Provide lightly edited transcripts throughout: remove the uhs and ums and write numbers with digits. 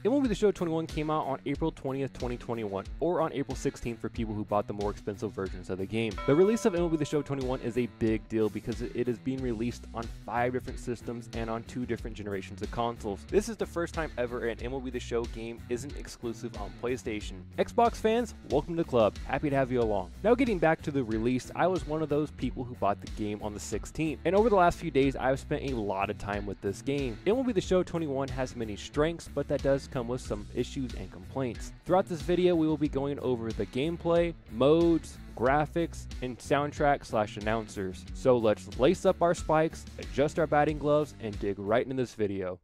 MLB The Show 21 came out on April 20th, 2021, or on April 16th for people who bought the more expensive versions of the game. The release of MLB The Show 21 is a big deal because it is being released on 5 different systems and on 2 different generations of consoles. This is the first time ever an MLB The Show game isn't exclusive on PlayStation. Xbox fans, welcome to the club. Happy to have you along. Now getting back to the release, I was one of those people who bought the game on the 16th, and over the last few days I've spent a lot of time with this game. MLB The Show 21 has many strengths, but that does come with some issues and complaints. Throughout this video, we will be going over the gameplay, modes, graphics, and soundtrack/announcers. So let's lace up our spikes, adjust our batting gloves, and dig right into this video.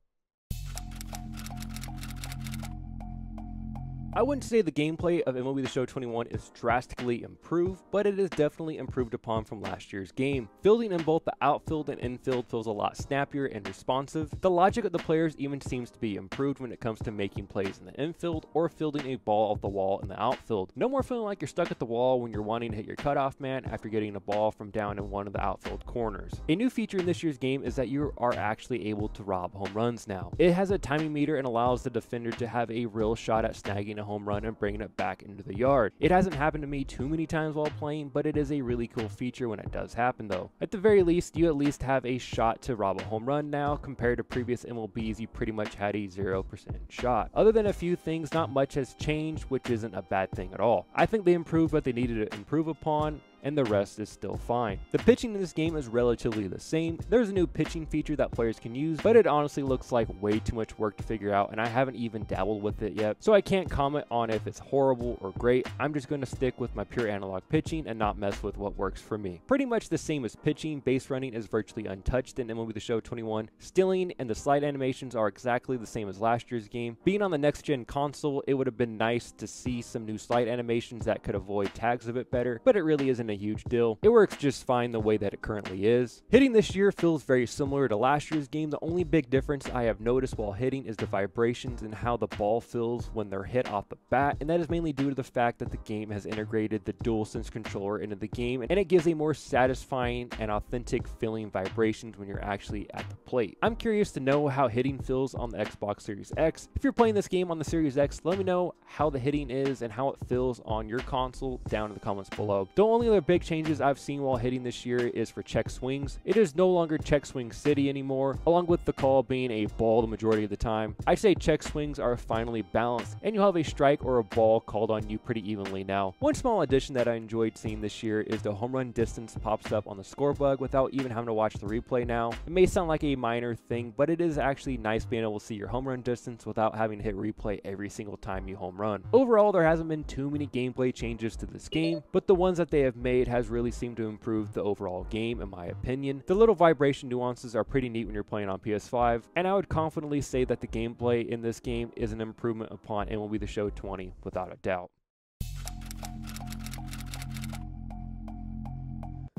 I wouldn't say the gameplay of MLB The Show 21 is drastically improved, but it is definitely improved upon from last year's game. Fielding in both the outfield and infield feels a lot snappier and responsive. The logic of the players even seems to be improved when it comes to making plays in the infield or fielding a ball off the wall in the outfield. No more feeling like you're stuck at the wall when you're wanting to hit your cutoff man after getting a ball from down in one of the outfield corners. A new feature in this year's game is that you are actually able to rob home runs now. It has a timing meter and allows the defender to have a real shot at snagging a home run and bringing it back into the yard. It hasn't happened to me too many times while playing, but it is a really cool feature when it does happen though. At the very least, you at least have a shot to rob a home run now. Compared to previous MLBs, you pretty much had a 0% shot. Other than a few things, not much has changed, which isn't a bad thing at all. I think they improved what they needed to improve upon, and the rest is still fine. The pitching in this game is relatively the same. There's a new pitching feature that players can use, but it honestly looks like way too much work to figure out, and I haven't even dabbled with it yet, so I can't comment on if it's horrible or great. I'm just going to stick with my pure analog pitching and not mess with what works for me. Pretty much the same as pitching, base running is virtually untouched in MLB The Show 21. Stealing and the slide animations are exactly the same as last year's game. Being on the next gen console, it would have been nice to see some new slide animations that could avoid tags a bit better, but it really isn't a huge deal. It works just fine the way that it currently is. Hitting this year feels very similar to last year's game. The only big difference I have noticed while hitting is the vibrations and how the ball feels when they're hit off the bat, and that is mainly due to the fact that the game has integrated the DualSense controller into the game, and it gives a more satisfying and authentic feeling vibrations when you're actually at the plate. I'm curious to know how hitting feels on the Xbox Series X. If you're playing this game on the Series X, let me know how the hitting is and how it feels on your console down in the comments below. The only other big changes I've seen while hitting this year is for check swings. It is no longer check swing city anymore, along with the call being a ball the majority of the time. I'd say check swings are finally balanced, and you'll have a strike or a ball called on you pretty evenly now. One small addition that I enjoyed seeing this year is the home run distance pops up on the score bug without even having to watch the replay now. It may sound like a minor thing, but it is actually nice being able to see your home run distance without having to hit replay every single time you home run. Overall, there hasn't been too many gameplay changes to this game, but the ones that they have made has really seemed to improve the overall game in my opinion. The little vibration nuances are pretty neat when you're playing on PS5, and I would confidently say that the gameplay in this game is an improvement upon MLB The Show 20 without a doubt.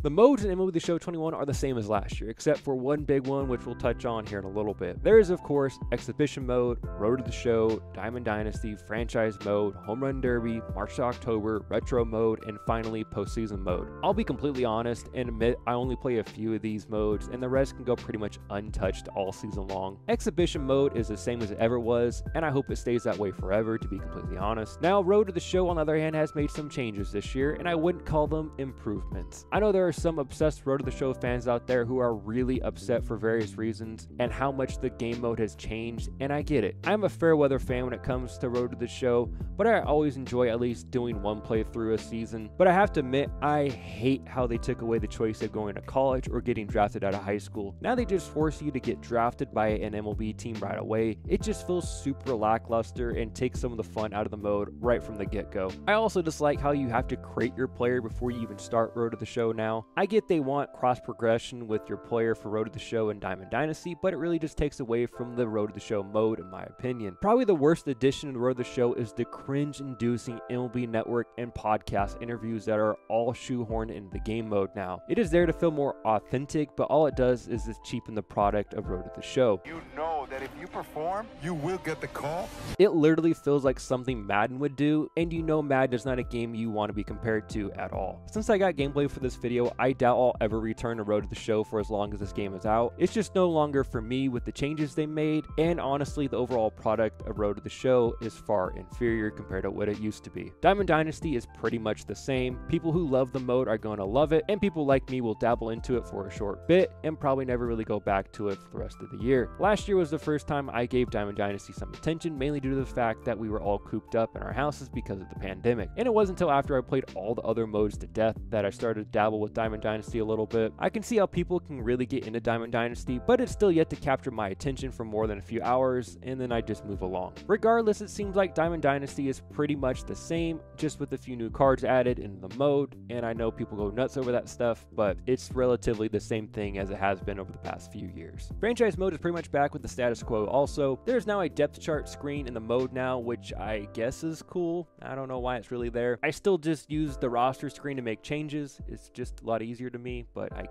The modes in MLB The Show 21 are the same as last year, except for one big one which we'll touch on here in a little bit. There is, of course, Exhibition Mode, Road to the Show, Diamond Dynasty, Franchise Mode, Home Run Derby, March to October, Retro Mode, and finally Postseason Mode. I'll be completely honest and admit I only play a few of these modes, and the rest can go pretty much untouched all season long. Exhibition Mode is the same as it ever was, and I hope it stays that way forever, to be completely honest. Now, Road to the Show, on the other hand, has made some changes this year, and I wouldn't call them improvements. I know there are some obsessed Road to the Show fans out there who are really upset for various reasons and how much the game mode has changed, and I get it. I'm a fair weather fan when it comes to Road to the Show, but I always enjoy at least doing one playthrough a season. But I have to admit, I hate how they took away the choice of going to college or getting drafted out of high school. Now they just force you to get drafted by an MLB team right away. It just feels super lackluster and takes some of the fun out of the mode right from the get-go. I also dislike how you have to create your player before you even start Road to the Show now. I get they want cross progression with your player for Road to the Show and Diamond Dynasty, but it really just takes away from the Road to the Show mode in my opinion. Probably the worst addition to Road to the Show is the cringe-inducing MLB Network and podcast interviews that are all shoehorned into the game mode now. It is there to feel more authentic, but all it does is cheapen the product of Road to the Show. You know that if you perform, you will get the call? It literally feels like something Madden would do, and you know Madden is not a game you want to be compared to at all. Since I got gameplay for this video, I doubt I'll ever return to Road to the Show for as long as this game is out. It's just no longer for me with the changes they made, and honestly, the overall product of Road to the Show is far inferior compared to what it used to be. Diamond Dynasty is pretty much the same. People who love the mode are going to love it, and people like me will dabble into it for a short bit and probably never really go back to it for the rest of the year. Last year was the first time I gave Diamond Dynasty some attention, mainly due to the fact that we were all cooped up in our houses because of the pandemic. And it wasn't until after I played all the other modes to death that I started to dabble with Diamond Dynasty a little bit. I can see how people can really get into Diamond Dynasty, but it's still yet to capture my attention for more than a few hours, and then I just move along. Regardless, it seems like Diamond Dynasty is pretty much the same, just with a few new cards added in the mode, and I know people go nuts over that stuff, but it's relatively the same thing as it has been over the past few years. Franchise mode is pretty much back with the status quo also. There's now a depth chart screen in the mode now, which I guess is cool. I don't know why it's really there. I still just use the roster screen to make changes. It's just a lot easier to me, but I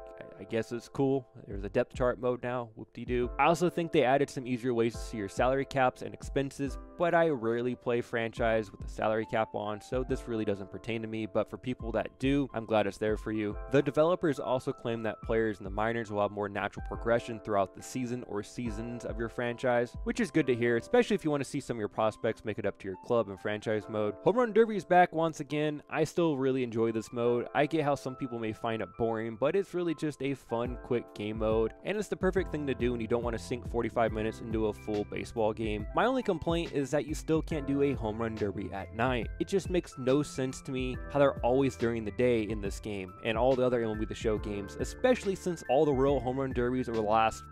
guess it's cool. There's a depth chart mode now, whoop-de-doo. I also think they added some easier ways to see your salary caps and expenses, but I rarely play franchise with the salary cap on, so this really doesn't pertain to me, but for people that do, I'm glad it's there for you. The developers also claim that players in the minors will have more natural progression throughout the season or seasons of your franchise, which is good to hear, especially if you want to see some of your prospects make it up to your club in franchise mode. Home Run Derby is back once again. I still really enjoy this mode. I get how some people may find it boring, but it's really just a fun, quick game mode, and it's the perfect thing to do when you don't want to sink 45 minutes into a full baseball game. My only complaint is that you still can't do a home run derby at night. It just makes no sense to me how they're always during the day in this game and all the other MLB The Show games, especially since all the real home run derbies over the last,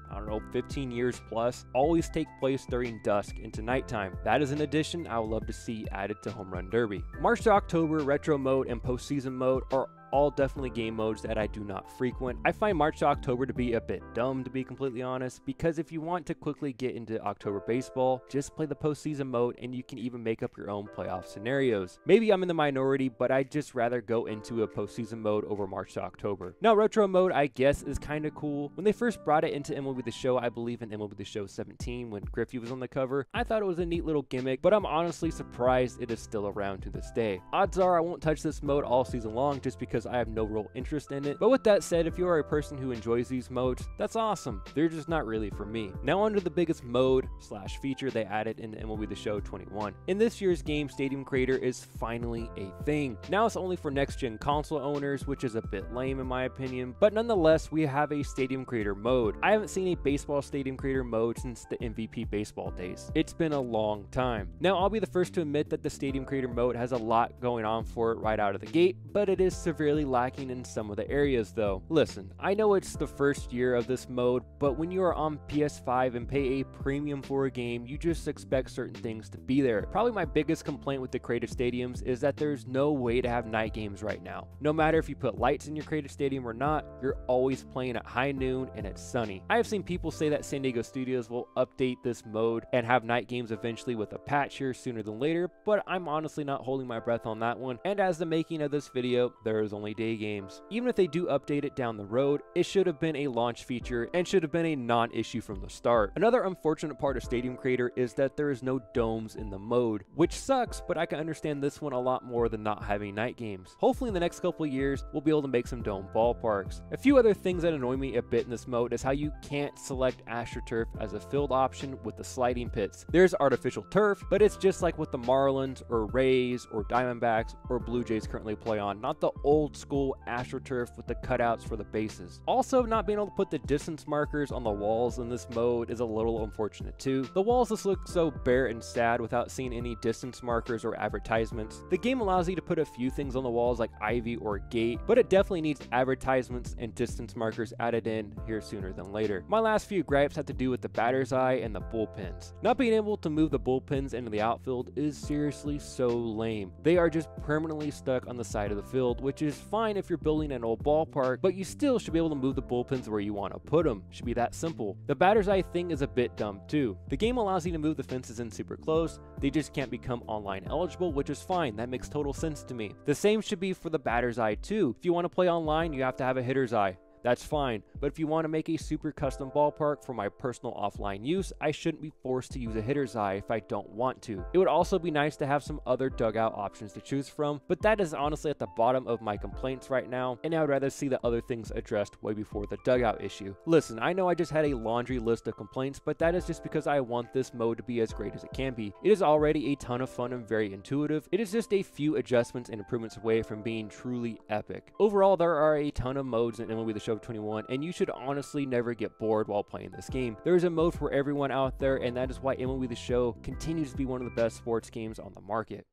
15 years plus, always take place during dusk into nighttime. That is an addition I would love to see added to Home Run Derby. March to October, retro mode and postseason mode are all definitely game modes that I do not frequent. I find March to October to be a bit dumb, to be completely honest, because if you want to quickly get into October baseball, just play the postseason mode and you can even make up your own playoff scenarios. Maybe I'm in the minority, but I'd just rather go into a postseason mode over March to October. Now, retro mode, I guess, is kind of cool. When they first brought it into MLB The Show, I believe in MLB The Show 17, when Griffey was on the cover, I thought it was a neat little gimmick, but I'm honestly surprised it is still around to this day. Odds are I won't touch this mode all season long just because I have no real interest in it. But with that said, if you are a person who enjoys these modes, that's awesome. They're just not really for me. Now onto the biggest mode / feature they added in MLB The Show 21. In this year's game, Stadium Creator is finally a thing. Now it's only for next-gen console owners, which is a bit lame in my opinion, but nonetheless, we have a Stadium Creator mode. I haven't seen a baseball Stadium Creator mode since the MVP baseball days. It's been a long time. Now, I'll be the first to admit that the Stadium Creator mode has a lot going on for it right out of the gate, but it is severely lacking in some of the areas though. Listen, I know it's the first year of this mode, but when you are on PS5 and pay a premium for a game, you just expect certain things to be there. Probably my biggest complaint with the creative stadiums is that there's no way to have night games right now. No matter if you put lights in your creative stadium or not, you're always playing at high noon and it's sunny. I have seen people say that San Diego Studios will update this mode and have night games eventually with a patch here sooner than later, but I'm honestly not holding my breath on that one, and as the making of this video, there is only day games. Even if they do update it down the road, it should have been a launch feature and should have been a non-issue from the start. Another unfortunate part of Stadium Creator is that there is no domes in the mode, which sucks, but I can understand this one a lot more than not having night games. Hopefully in the next couple of years, we'll be able to make some dome ballparks. A few other things that annoy me a bit in this mode is how you can't select AstroTurf as a field option with the sliding pits. There's artificial turf, but it's just like what the Marlins or Rays or Diamondbacks or Blue Jays currently play on, not the old school AstroTurf with the cutouts for the bases. Also, not being able to put the distance markers on the walls in this mode is a little unfortunate too. The walls just look so bare and sad without seeing any distance markers or advertisements. The game allows you to put a few things on the walls like ivy or gate, but it definitely needs advertisements and distance markers added in here sooner than later. My last few gripes have to do with the batter's eye and the bullpens. Not being able to move the bullpens into the outfield is seriously so lame. They are just permanently stuck on the side of the field, which is fine if you're building an old ballpark, but you still should be able to move the bullpens where you want to put them. Should be that simple. The batter's eye thing is a bit dumb too. The game allows you to move the fences in super close, they just can't become online eligible, which is fine. That makes total sense to me. The same should be for the batter's eye too. If you want to play online, you have to have a hitter's eye. that's fine. But if you want to make a super custom ballpark for my personal offline use, I shouldn't be forced to use a hitter's eye if I don't want to. It would also be nice to have some other dugout options to choose from, but that is honestly at the bottom of my complaints right now, and I would rather see the other things addressed way before the dugout issue. Listen, I know I just had a laundry list of complaints, but that is just because I want this mode to be as great as it can be. It is already a ton of fun and very intuitive. It is just a few adjustments and improvements away from being truly epic. Overall, there are a ton of modes in MLB The Show 21, and you should honestly never get bored while playing this game. There is a mode for everyone out there, and that is why MLB The Show continues to be one of the best sports games on the market.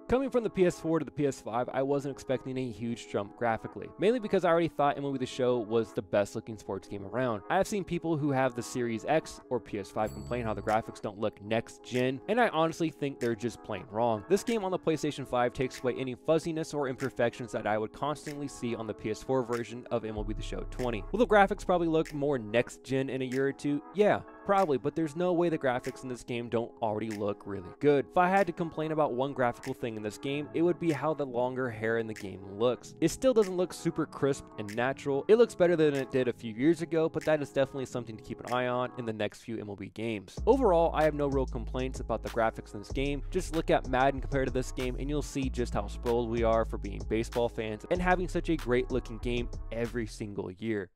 Coming from the PS4 to the PS5, I wasn't expecting a huge jump graphically, mainly because I already thought MLB The Show was the best looking sports game around. I have seen people who have the Series X or PS5 complain how the graphics don't look next gen, and I honestly think they're just plain wrong. This game on the PlayStation 5 takes away any fuzziness or imperfections that I would constantly see on the PS4 version of MLB The Show 20. Will the graphics probably look more next gen in a year or two? Yeah, probably, but there's no way the graphics in this game don't already look really good. If I had to complain about one graphical thing in this game, it would be how the longer hair in the game looks. It still doesn't look super crisp and natural. It looks better than it did a few years ago, but that is definitely something to keep an eye on in the next few MLB games. Overall, I have no real complaints about the graphics in this game. Just look at Madden compared to this game and you'll see just how spoiled we are for being baseball fans and having such a great looking game every single year.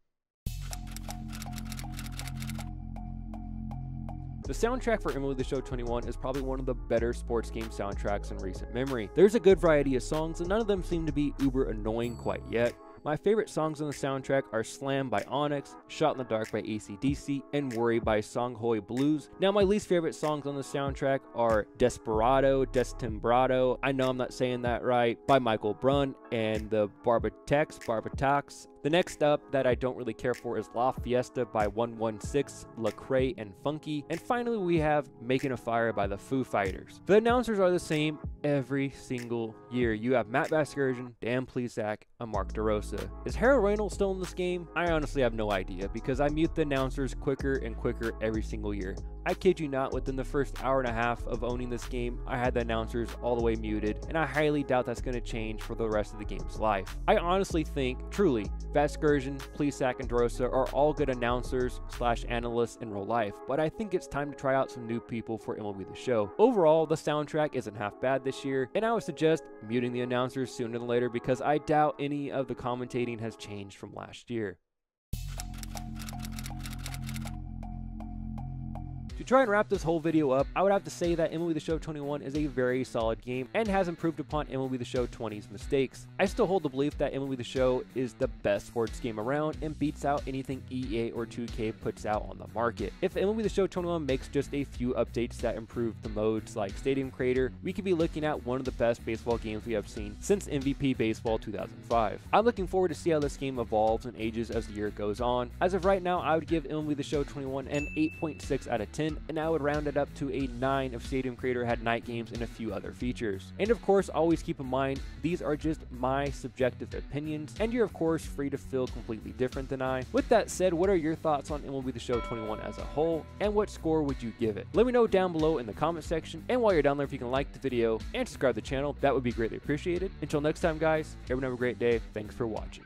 The soundtrack for MLB The Show 21 is probably one of the better sports game soundtracks in recent memory. There's a good variety of songs, and none of them seem to be uber annoying quite yet. My favorite songs on the soundtrack are Slam by Onyx, Shot in the Dark by AC/DC, and Worry by Songhoi Blues. Now, my least favorite songs on the soundtrack are Desperado, Destembrado, I know I'm not saying that right, by Michael Brunn, and the Barbatax. The next up that I don't really care for is La Fiesta by 116, Lecrae, and Funky. And finally, we have Making a Fire by the Foo Fighters. The announcers are the same every single year. You have Matt Vasgersian, Dan Plesac, and Mark DeRosa. Is Harold Reynolds still in this game? I honestly have no idea because I mute the announcers quicker and quicker every single year. I kid you not, within the first hour and a half of owning this game, I had the announcers all the way muted, and I highly doubt that's going to change for the rest of the game's life. I honestly think, truly, Vasgersian, Plesac, and DeRosa are all good announcers / analysts in real life, but I think it's time to try out some new people for MLB The Show. Overall, the soundtrack isn't half bad this year, and I would suggest muting the announcers sooner than later because I doubt any of the commentating has changed from last year. To try and wrap this whole video up, I would have to say that MLB The Show 21 is a very solid game and has improved upon MLB The Show 20's mistakes. I still hold the belief that MLB The Show is the best sports game around and beats out anything EA or 2K puts out on the market. If MLB The Show 21 makes just a few updates that improve the modes like Stadium Creator, we could be looking at one of the best baseball games we have seen since MVP Baseball 2005. I'm looking forward to see how this game evolves and ages as the year goes on. As of right now, I would give MLB The Show 21 an 8.6 out of 10, and I would round it up to a 9 if Stadium Creator had night games and a few other features. And of course, always keep in mind, these are just my subjective opinions, and you're of course free to feel completely different than I. With that said, what are your thoughts on MLB The Show 21 as a whole, and what score would you give it? Let me know down below in the comment section, and while you're down there, if you can like the video and subscribe to the channel, that would be greatly appreciated. Until next time guys, everyone have a great day. Thanks for watching.